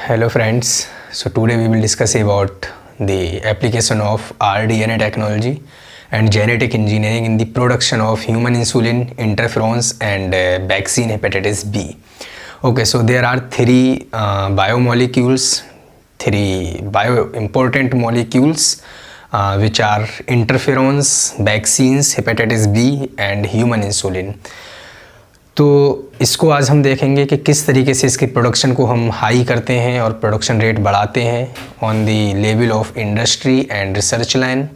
Hello friends, so today we will discuss about the application of rDNA technology and genetic engineering in the production of human insulin, interferons and vaccine hepatitis B. Okay, so there are three biomolecules, three important molecules which are interferons, vaccines, hepatitis B and human insulin. तो इसको आज हम देखेंगे कि किस तरीके से इसकी प्रोडक्शन को हम हाई करते हैं और प्रोडक्शन रेट बढ़ाते हैं on the level of industry and research line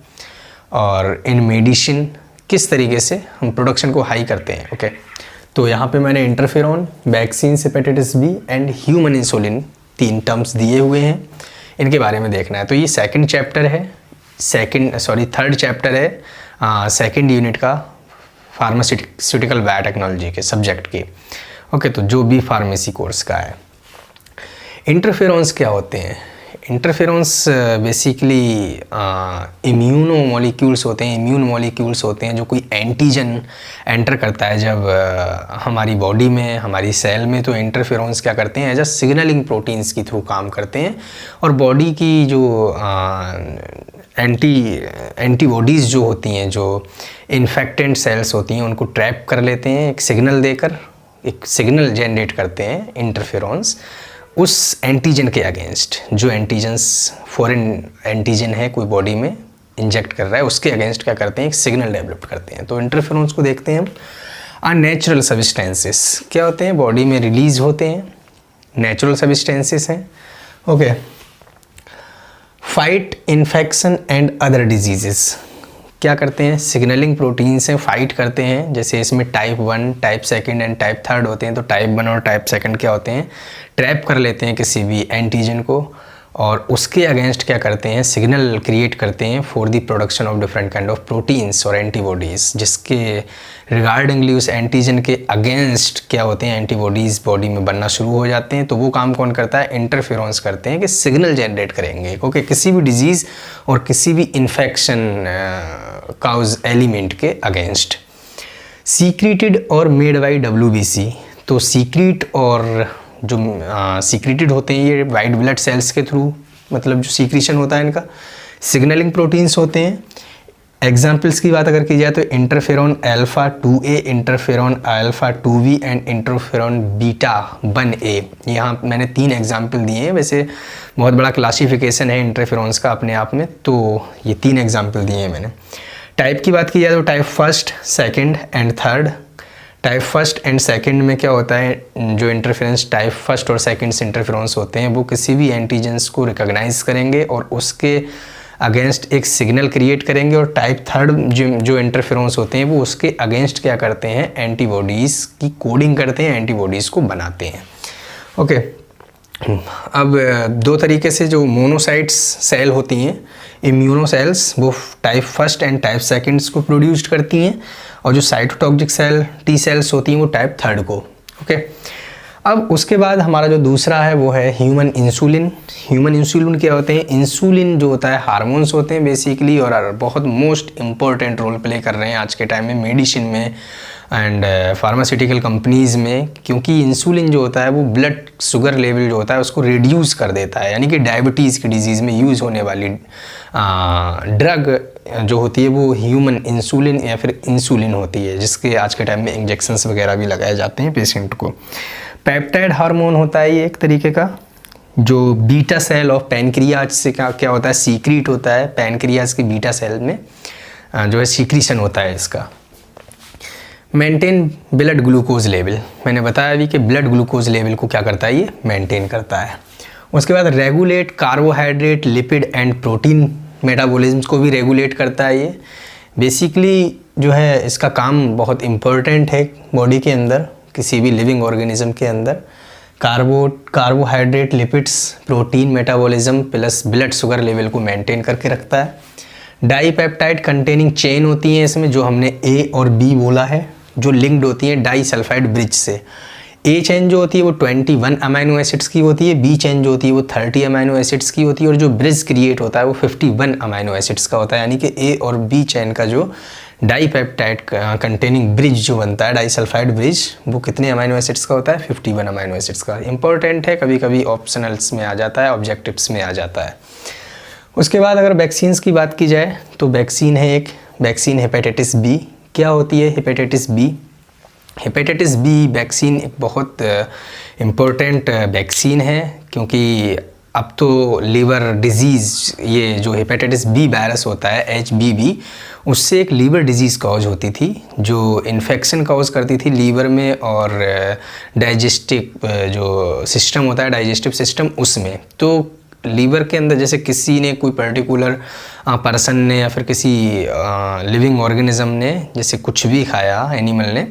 और इन मेडिसिन किस तरीके से हम प्रोडक्शन को हाई करते हैं। ओके, तो यहाँ पे मैंने interferon, vaccine, hepatitis B and human insulin तीन टर्म्स दिए हुए हैं, इनके बारे में देखना है। तो ये थर्ड चैप्टर है सेकेंड यूनिट का फार्मास्यूटिकल बायोटेक्नोलॉजी के सब्जेक्ट के। ओके, तो जो भी फार्मेसी कोर्स का है। इंटरफेरॉन्स क्या होते हैं? इंटरफेरॉन्स बेसिकली इम्यूनो मॉलिक्यूल्स होते हैं, इम्यून मॉलिक्यूल्स होते हैं जो कोई एंटीजन एंटर करता है जब हमारी बॉडी में, हमारी सेल में। तो इंटरफेरॉन्स क्या करते हैं, एज अ सिग्नलिंग प्रोटीन्स के थ्रू काम करते हैं और बॉडी की जो एंटीबॉडीज़ जो होती हैं, जो इन्फेक्टेंट सेल्स होती हैं, उनको ट्रैप कर लेते हैं। एक सिग्नल देकर एक सिग्नल जनरेट करते हैं इंटरफेरॉन्स उस एंटीजन के अगेंस्ट। जो एंटीजन्स फॉरेन एंटीजन है कोई बॉडी में इंजेक्ट कर रहा है, उसके अगेंस्ट क्या करते हैं, एक सिग्नल डेवलप करते हैं। तो इंटरफेरॉन्स को देखते हैं हम अननेचुरल सब्सटेंसेस क्या होते हैं, बॉडी में रिलीज होते हैं, नेचुरल सब्सटेंसेस हैं। Okay, fight infection and other diseases क्या करते हैं, सिग्नलिंग प्रोटीन्स हैं, फाइट करते हैं। जैसे इसमें टाइप 1, टाइप 2 एंड टाइप 3 होते हैं। तो टाइप 1 और टाइप 2 क्या होते हैं, ट्रैप कर लेते हैं किसी भी एंटीजन को और उसके अगेंस्ट क्या करते हैं, सिग्नल क्रिएट करते हैं for the production of different kind of proteins और एंटीबॉडीज़, जिसके रिगार्डिंगली उस एंटीजन के अगेंस्ट क्या होते हैं, एंटीबॉडीज़ बॉडी में बनना शुरू हो जाते हैं। तो वो काम कौन करता है, इंटरफेरॉन्स करते हैं कि सिग्नल जनरेट करेंगे। ओके, किसी भी डिजीज़ और किसी भी इन्फेक्शन काउज एलिमेंट के अगेंस्ट। सीक्रेटेड और मेड बाई WBC, तो सीक्रेट और जो सीक्रेटेड होते हैं ये वाइट ब्लड सेल्स के थ्रू, मतलब जो सीक्रेशन होता है इनका, सिग्नलिंग प्रोटीन्स होते हैं। एग्जाम्पल्स की बात अगर की जाए तो interferon alpha 2A, interferon alpha 2B and interferon beta 1A। यहाँ मैंने 3 एग्जाम्पल दिए हैं, वैसे बहुत बड़ा क्लासिफिकेशन है इंटरफेरॉन्स का अपने आप में, तो ये 3 एग्जाम्पल दिए हैं मैंने। टाइप की बात की जाए तो टाइप 1, 2 एंड 3। टाइप 1 एंड 2 में क्या होता है, जो इंटरफेरेंस टाइप 1 और 2 इंटरफेरेंस होते हैं वो किसी भी एंटीजेंस को रिकॉग्नाइज करेंगे और उसके अगेंस्ट एक सिग्नल क्रिएट करेंगे। और टाइप 3 जो इंटरफेरेंस होते हैं वो उसके अगेंस्ट क्या करते हैं, एंटीबॉडीज़ की कोडिंग करते हैं, एंटीबॉडीज़ को बनाते हैं। ओके, अब 2 तरीके से जो मोनोसाइट्स सेल होती हैं, इम्यूनो सेल्स, वो टाइप 1 एंड टाइप 2 को प्रोड्यूस करती हैं और जो साइटोटॉक्सिक सेल T सेल्स होती हैं वो टाइप 3 को। ओके, अब उसके बाद हमारा जो दूसरा है वो है ह्यूमन इंसुलिन। ह्यूमन इंसुलिन क्या होते हैं, इंसुलिन जो होता है हार्मोन्स होते हैं बेसिकली, और बहुत मोस्ट इम्पोर्टेंट रोल प्ले कर रहे हैं आज के टाइम में मेडिसिन में एंड फार्मास्यूटिकल कंपनीज़ में, क्योंकि इंसुलिन जो होता है वो ब्लड शुगर लेवल जो होता है उसको रिड्यूस कर देता है। यानी कि डायबिटीज़ की डिजीज़ में यूज़ होने वाली ड्रग जो होती है वो ह्यूमन इंसुलिन या फिर इंसुलिन होती है, जिसके आज के टाइम में इंजेक्शंस वगैरह भी लगाए जाते हैं पेशेंट को। पेप्टाइड हार्मोन होता है ये एक तरीके का, जो बीटा सेल ऑफ पैनक्रियाज से क्या होता है, सीक्रेट होता है। पैनक्रियाज की बीटा सेल में जो है सीक्रीशन होता है इसका। मेंटेन ब्लड ग्लूकोज लेवल, मैंने बताया अभी कि ब्लड ग्लूकोज लेवल को क्या करता है, ये मेंटेन करता है। उसके बाद regulate carbohydrate, lipid and protein metabolism को भी रेगुलेट करता है ये। बेसिकली जो है इसका काम बहुत इम्पोर्टेंट है बॉडी के अंदर, किसी भी लिविंग ऑर्गेनिज्म के अंदर। Carbohydrate, lipids, protein metabolism plus blood sugar level को मेंटेन करके रखता है। डाईपेप्टाइड कंटेनिंग चेन होती हैं इसमें, जो हमने A और B बोला है, जो लिंक्ड होती हैं डाई सल्फाइड ब्रिज से। A चेन जो होती है वो 21 अमाइनो एसिड्स की होती है, B चेन जो होती है वो 30 अमाइनो एसिड्स की होती है और जो ब्रिज क्रिएट होता है वो 51 अमाइनो एसिड्स का होता है। यानी कि A और B चेन का जो डाईपेप्टाइड कंटेनिंग ब्रिज जो बनता है, डाईसल्फाइड ब्रिज, वो कितने अमाइनो एसिड्स का होता है? 51 अमाइनो एसिड्स का। इंपॉर्टेंट है, कभी कभी ऑप्शनल्स में आ जाता है, ऑब्जेक्टिव्स में आ जाता है। उसके बाद अगर वैक्सीन्स की बात की जाए तो वैक्सीन है एक, वैक्सीन हेपेटाइटिस बी। क्या होती है hepatitis B? Hepatitis B vaccine एक बहुत इम्पोर्टेंट वैक्सीन है, क्योंकि अब तो लीवर डिजीज़, ये जो हेपेटाइटिस बी वायरस होता है HBV, उससे एक लीवर डिजीज़ कॉज होती थी, जो इन्फेक्शन कॉज करती थी लीवर में और डाइजेस्टिव जो सिस्टम होता है, डाइजेस्टिव सिस्टम, उसमें। तो लीवर के अंदर जैसे किसी ने, कोई पर्टिकुलर पर्सन ने या फिर किसी लिविंग ऑर्गेनिज्म ने जैसे कुछ भी खाया, एनिमल ने,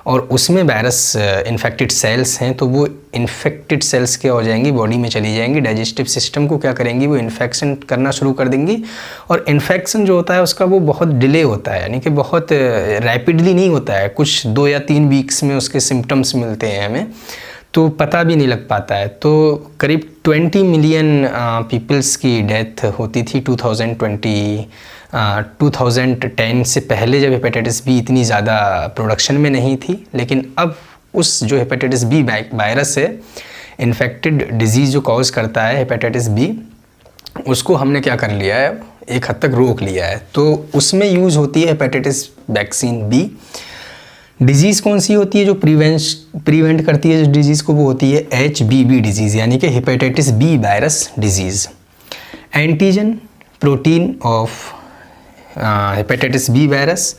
और उसमें वायरस इन्फेक्टेड सेल्स हैं, तो वो इन्फेक्टेड सेल्स क्या हो जाएंगी, बॉडी में चली जाएंगी, डाइजेस्टिव सिस्टम को क्या करेंगी, वो इन्फेक्शन करना शुरू कर देंगी। और इन्फेक्शन जो होता है उसका वो बहुत डिले होता है, यानी कि बहुत रैपिडली नहीं होता है, कुछ 2 या 3 वीक्स में उसके सिम्टम्स मिलते हैं हमें, तो पता भी नहीं लग पाता है। तो करीब 20 मिलियन पीपल्स की डेथ होती थी 2010 से पहले, जब हेपेटाइटिस बी इतनी ज़्यादा प्रोडक्शन में नहीं थी। लेकिन अब उस जो हेपेटाइटिस बी वायरस है, इन्फेक्टेड डिजीज़ जो कॉज करता है हेपेटाइटिस बी, उसको हमने क्या कर लिया है, एक हद तक रोक लिया है। तो उसमें यूज़ होती है हेपेटाइटिस वैक्सीन बी। डिजीज़ कौन सी होती है जो प्रिवेंट करती है जिस डिजीज़ को, वो होती है HBV डिजीज़, यानी कि hepatitis B virus disease. Antigen protein of hepatitis B virus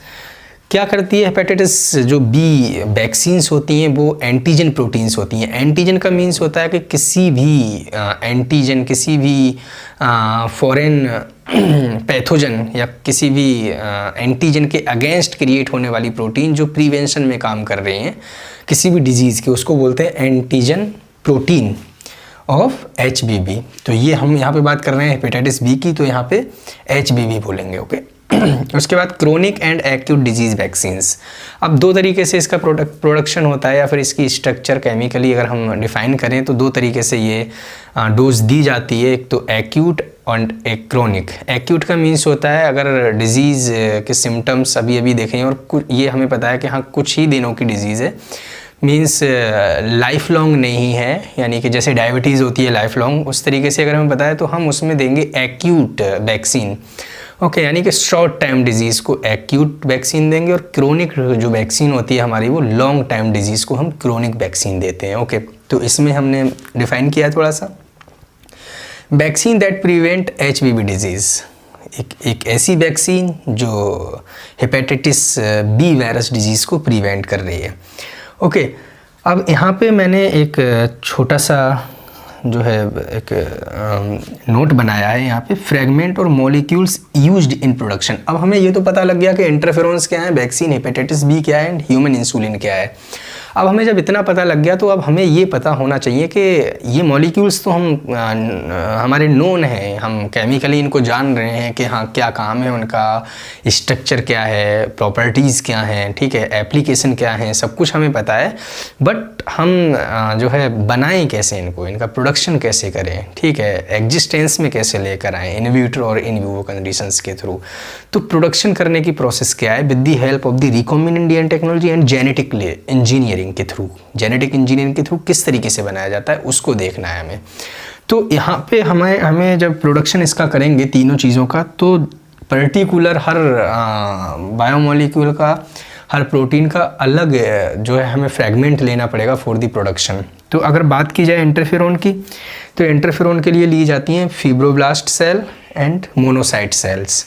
क्या करती है? हेपेटाइटिस जो बी वैक्सीन्स होती हैं वो एंटीजन प्रोटीन्स होती हैं। एंटीजन का मीन्स होता है कि किसी भी एंटीजन, किसी भी फॉरेन पैथोजन या किसी भी एंटीजन के अगेंस्ट क्रिएट होने वाली प्रोटीन जो प्रिवेंशन में काम कर रही हैं किसी भी डिजीज़ के, उसको बोलते हैं एंटीजन प्रोटीन ऑफ HBV। तो ये हम यहाँ पे बात कर रहे हैं हेपेटाइटिस बी की, तो यहाँ पे HBV बोलेंगे, ओके। उसके बाद chronic and acute disease vaccines. अब 2 तरीके से इसका प्रोडक्शन होता है, या फिर इसकी स्ट्रक्चर केमिकली अगर हम डिफ़ाइन करें तो 2 तरीके से ये डोज दी जाती है, एक तो एक्यूट और एक क्रोनिक। एक्यूट का मीन्स होता है अगर डिजीज़ के सिम्टम्स अभी अभी देखें और ये हमें पता है कि हाँ कुछ ही दिनों की डिजीज़ है, मीन्स लाइफ लॉन्ग नहीं है, यानी कि जैसे डायबिटीज़ होती है लाइफ लॉन्ग, उस तरीके से अगर हमें पता है तो हम उसमें देंगे एक्यूट वैक्सीन, ओके। यानी कि शॉर्ट टाइम डिजीज़ को एक्यूट वैक्सीन देंगे, और क्रोनिक जो वैक्सीन होती है हमारी, वो लॉन्ग टाइम डिजीज़ को हम क्रोनिक वैक्सीन देते हैं, ओके। तो इसमें हमने डिफ़ाइन किया थोड़ा सा। Vaccine that prevent HBV disease, एक ऐसी वैक्सीन जो हेपेटाइटिस बी वायरस डिजीज़ को प्रिवेंट कर रही है, ओके। अब यहाँ पे मैंने एक छोटा सा जो है एक नोट बनाया है यहाँ पे, फ्रेगमेंट और मॉलिक्यूल्स यूज्ड इन प्रोडक्शन। अब हमें ये तो पता लग गया कि इंटरफेरोन्स क्या है, वैक्सीन हेपेटाइटिस बी क्या है, एंड ह्यूमन इंसुलिन क्या है। अब हमें जब इतना पता लग गया तो अब हमें ये पता होना चाहिए कि ये मॉलिक्यूल्स तो हम हमारे नोन हैं, हम केमिकली इनको जान रहे हैं कि हाँ क्या काम है उनका, स्ट्रक्चर क्या है, प्रॉपर्टीज़ क्या हैं, ठीक है, एप्लीकेशन क्या है, सब कुछ हमें पता है। बट हम जो है बनाएं कैसे इनको, इनका प्रोडक्शन कैसे करें, ठीक है, एग्जिस्टेंस में कैसे लेकर आएँ इन विट्रो और इन विवो कंडीशंस के थ्रू। तो प्रोडक्शन करने की प्रोसेस क्या है, with the help of the recombinant technology and genetic engineering के थ्रू, जेनेटिक इंजीनियरिंग के थ्रू किस तरीके से बनाया जाता है उसको देखना है हमें। तो यहाँ पे हमें जब प्रोडक्शन इसका करेंगे तीनों चीज़ों का, तो पर्टिकुलर हर बायोमोलिक्यूल का, हर प्रोटीन का अलग जो है हमें फ्रेगमेंट लेना पड़ेगा फॉर दी प्रोडक्शन। तो अगर बात की जाए इंटरफेरोन की, तो इंटरफेरोन के लिए ली जाती हैं fibroblast cell and monocyte cells.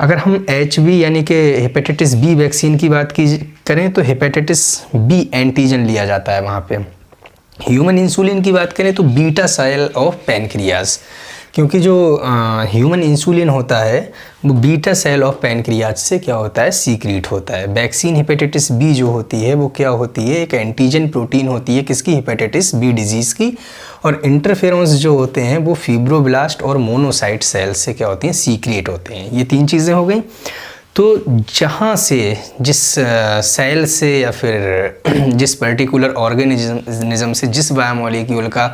अगर हम HB यानी कि हेपेटाइटिस बी वैक्सीन की बात करें तो हेपेटाइटिस बी एंटीजन लिया जाता है वहाँ पे। ह्यूमन इंसुलिन की बात करें तो बीटा सेल ऑफ पैनक्रियाज, क्योंकि जो ह्यूमन इंसुलिन होता है वो बीटा सेल ऑफ पैनक्रियाज से क्या होता है, सीक्रेट होता है। वैक्सीन हेपेटाइटिस बी जो होती है वो क्या होती है, एक एंटीजन प्रोटीन होती है किसकी, हेपेटाइटिस बी डिजीज़ की। और इंटरफेरोन्स जो होते हैं वो फिब्रोब्लास्ट और मोनोसाइट सेल से क्या होती हैं, सीक्रेट होते हैं। ये 3 चीज़ें हो गई। तो जहाँ से जिस सेल से या फिर जिस पर्टिकुलर ऑर्गेनिज्म से जिस बायोमोलिक्यूल का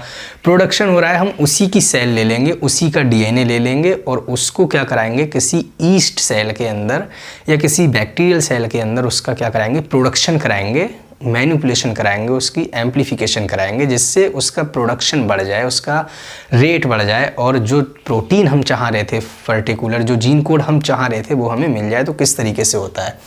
प्रोडक्शन हो रहा है, हम उसी की सेल ले लेंगे, उसी का डीएनए ले लेंगे और उसको क्या कराएंगे, किसी ईस्ट सेल के अंदर या किसी बैक्टीरियल सेल के अंदर उसका क्या कराएंगे, प्रोडक्शन कराएंगे, मैनिपुलेशन कराएंगे, उसकी एम्प्लीफिकेशन कराएंगे, जिससे उसका प्रोडक्शन बढ़ जाए, उसका रेट बढ़ जाए और जो प्रोटीन हम चाह रहे थे, पर्टिकुलर जो जीन कोड हम चाह रहे थे वो हमें मिल जाए। तो किस तरीके से होता है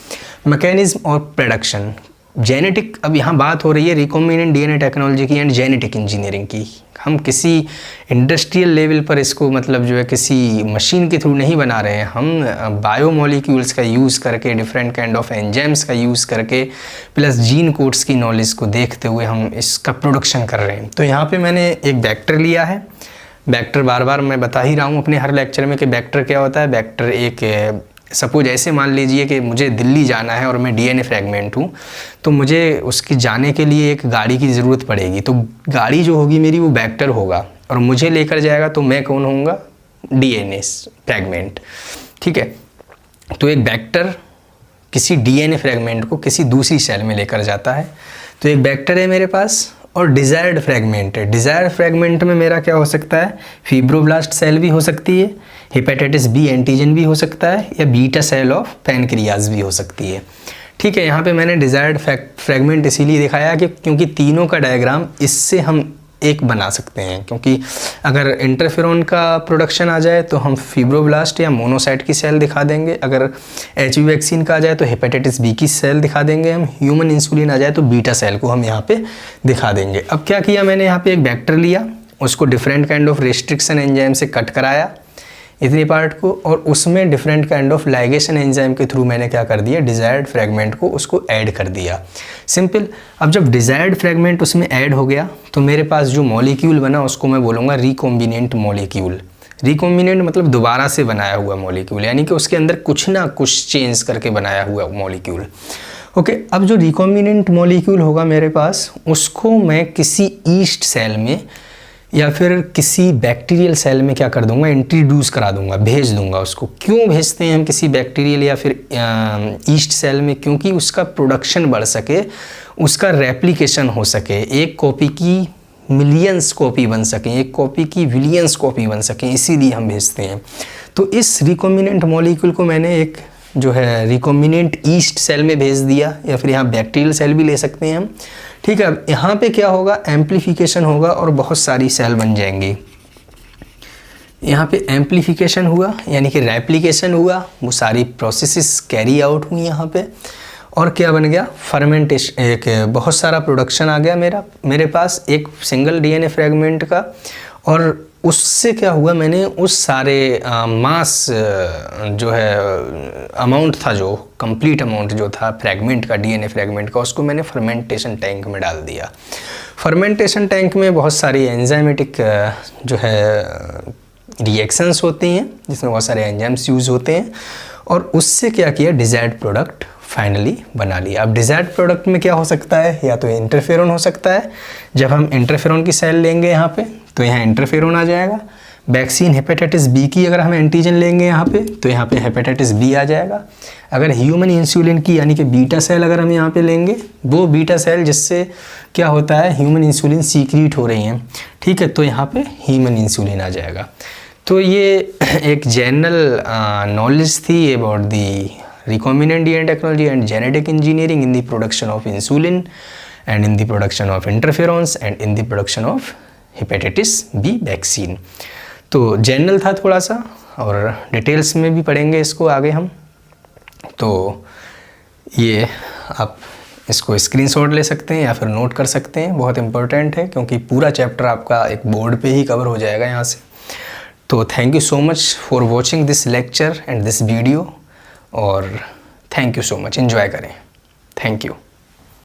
मैकेनिज्म और प्रोडक्शन, जेनेटिक। अब यहाँ बात हो रही है रिकॉम्बिनेंट डीएनए टेक्नोलॉजी की एंड जेनेटिक इंजीनियरिंग की। हम किसी इंडस्ट्रियल लेवल पर इसको मतलब जो है किसी मशीन के थ्रू नहीं बना रहे हैं, हम बायोमोलिक्यूल्स का यूज़ करके, डिफरेंट काइंड ऑफ एंजाइम्स का यूज़ करके, प्लस जीन कोड्स की नॉलेज को देखते हुए हम इसका प्रोडक्शन कर रहे हैं। तो यहाँ पे मैंने एक वेक्टर लिया है। वेक्टर बार बार मैं बता ही रहा हूँ अपने हर लेक्चर में कि वेक्टर क्या होता है। वेक्टर एक सपोज ऐसे मान लीजिए कि मुझे दिल्ली जाना है और मैं डीएनए फ्रैगमेंट हूँ, तो मुझे उसकी जाने के लिए एक गाड़ी की ज़रूरत पड़ेगी। तो गाड़ी जो होगी मेरी वो वेक्टर होगा और मुझे लेकर जाएगा, तो मैं कौन होऊंगा, डीएनए फ्रैगमेंट। ठीक है, तो एक वेक्टर किसी डीएनए फ्रैगमेंट को किसी दूसरी सेल में लेकर जाता है। तो एक वेक्टर है मेरे पास और डिज़ायर्ड फ्रैगमेंट है। डिज़ायर्ड फ्रैगमेंट में मेरा क्या हो सकता है, फिब्रोब्लास्ट सेल भी हो सकती है, हेपेटाइटिस बी एंटीजन भी हो सकता है, या बीटा सेल ऑफ पैनक्रियाज भी हो सकती है। ठीक है, यहाँ पे मैंने डिज़ायर्ड फ्रैगमेंट इसीलिए दिखाया कि क्योंकि तीनों का डायग्राम इससे हम एक बना सकते हैं। क्योंकि अगर इंटरफेरॉन का प्रोडक्शन आ जाए तो हम फिब्रोब्लास्ट या मोनोसाइट की सेल दिखा देंगे, अगर एचवी वैक्सीन का आ जाए तो हेपेटाइटिस बी की सेल दिखा देंगे हम, ह्यूमन इंसुलिन आ जाए तो बीटा सेल को हम यहाँ पे दिखा देंगे। अब क्या किया मैंने, यहाँ पे एक वेक्टर लिया, उसको different kind of restriction enzyme से कट कराया इतनी पार्ट को, और उसमें different kind of ligation enzyme के थ्रू मैंने क्या कर दिया, डिज़ायर्ड फ्रैगमेंट को उसको ऐड कर दिया। सिंपल। अब जब डिज़ायर्ड फ्रैगमेंट उसमें ऐड हो गया तो मेरे पास जो मॉलिक्यूल बना उसको मैं बोलूँगा रिकॉम्बिनेंट मॉलिक्यूल। रिकॉम्बिनेंट मतलब दोबारा से बनाया हुआ मॉलिक्यूल, यानी कि उसके अंदर कुछ ना कुछ चेंज करके बनाया हुआ मॉलिक्यूल। ओके, अब जो रिकॉम्बिनेंट मॉलिक्यूल होगा मेरे पास, उसको मैं किसी ईस्ट सेल में या फिर किसी बैक्टीरियल सेल में क्या कर दूंगा, इंट्रोड्यूस करा दूंगा, भेज दूंगा उसको। क्यों भेजते हैं हम किसी बैक्टीरियल या फिर ईस्ट सेल में, क्योंकि उसका प्रोडक्शन बढ़ सके, उसका रेप्लिकेशन हो सके, एक कॉपी की मिलियंस कॉपी बन सकें, एक कॉपी की बिलियंस कॉपी बन सकें, इसीलिए हम भेजते हैं। तो इस रिकॉम्बिनेंट मॉलिक्यूल को मैंने एक जो है रिकॉम्बिनेंट ईस्ट सेल में भेज दिया, या फिर यहाँ बैक्टीरियल सेल भी ले सकते हैं हम। ठीक है, अब यहाँ पे क्या होगा, एम्प्लीफिकेशन होगा और बहुत सारी सेल बन जाएंगी। यहाँ पे एम्प्लीफिकेशन हुआ यानी कि रेप्लिकेशन हुआ, वो सारी प्रोसेसेस कैरी आउट हुई यहाँ पे, और क्या बन गया, फर्मेंटेशन, एक बहुत सारा प्रोडक्शन आ गया मेरे पास एक सिंगल डीएनए फ्रैगमेंट का। और उससे क्या हुआ, मैंने उस सारे मास जो है अमाउंट था, जो कंप्लीट अमाउंट जो था फ्रैगमेंट का, डीएनए फ्रैगमेंट का, उसको मैंने फर्मेंटेशन टैंक में डाल दिया। फर्मेंटेशन टैंक में बहुत सारी एंजाइमेटिक जो है रिएक्शंस होती हैं, जिसमें बहुत सारे एंजाइम्स यूज़ होते हैं, और उससे क्या किया, डिज़ायर्ड प्रोडक्ट फाइनली बना लिया। अब डिज़ायर्ड प्रोडक्ट में क्या हो सकता है, या तो इंटरफेरॉन हो सकता है। जब हम इंटरफेरॉन की सेल लेंगे यहाँ पे तो यहाँ इंटरफेरॉन आ जाएगा। वैक्सीन हेपेटाइटिस बी की अगर हम एंटीजन लेंगे यहाँ पे तो यहाँ पे हेपेटाइटिस बी आ जाएगा। अगर ह्यूमन इंसुलिन की यानी कि बीटा सेल अगर हम यहाँ पे लेंगे, वो बीटा सेल जिससे क्या होता है, ह्यूमन इंसुलिन सीक्रीट हो रही हैं, ठीक है, तो यहाँ पे ह्यूमन इंसुलिन आ जाएगा। तो ये एक जनरल नॉलेज थी about the recombinant DNA technology and genetic engineering in the production of insulin and in the production of interferons and in the production of hepatitis B vaccine। तो general था थोड़ा सा, और डिटेल्स में भी पढ़ेंगे इसको आगे हम। तो ये आप इसको स्क्रीनशॉट ले सकते हैं या फिर नोट कर सकते हैं, बहुत इंपॉर्टेंट है क्योंकि पूरा चैप्टर आपका एक बोर्ड पे ही कवर हो जाएगा यहाँ से। तो thank you so much for watching this lecture and this video, और thank you so much, enjoy करें। Thank you.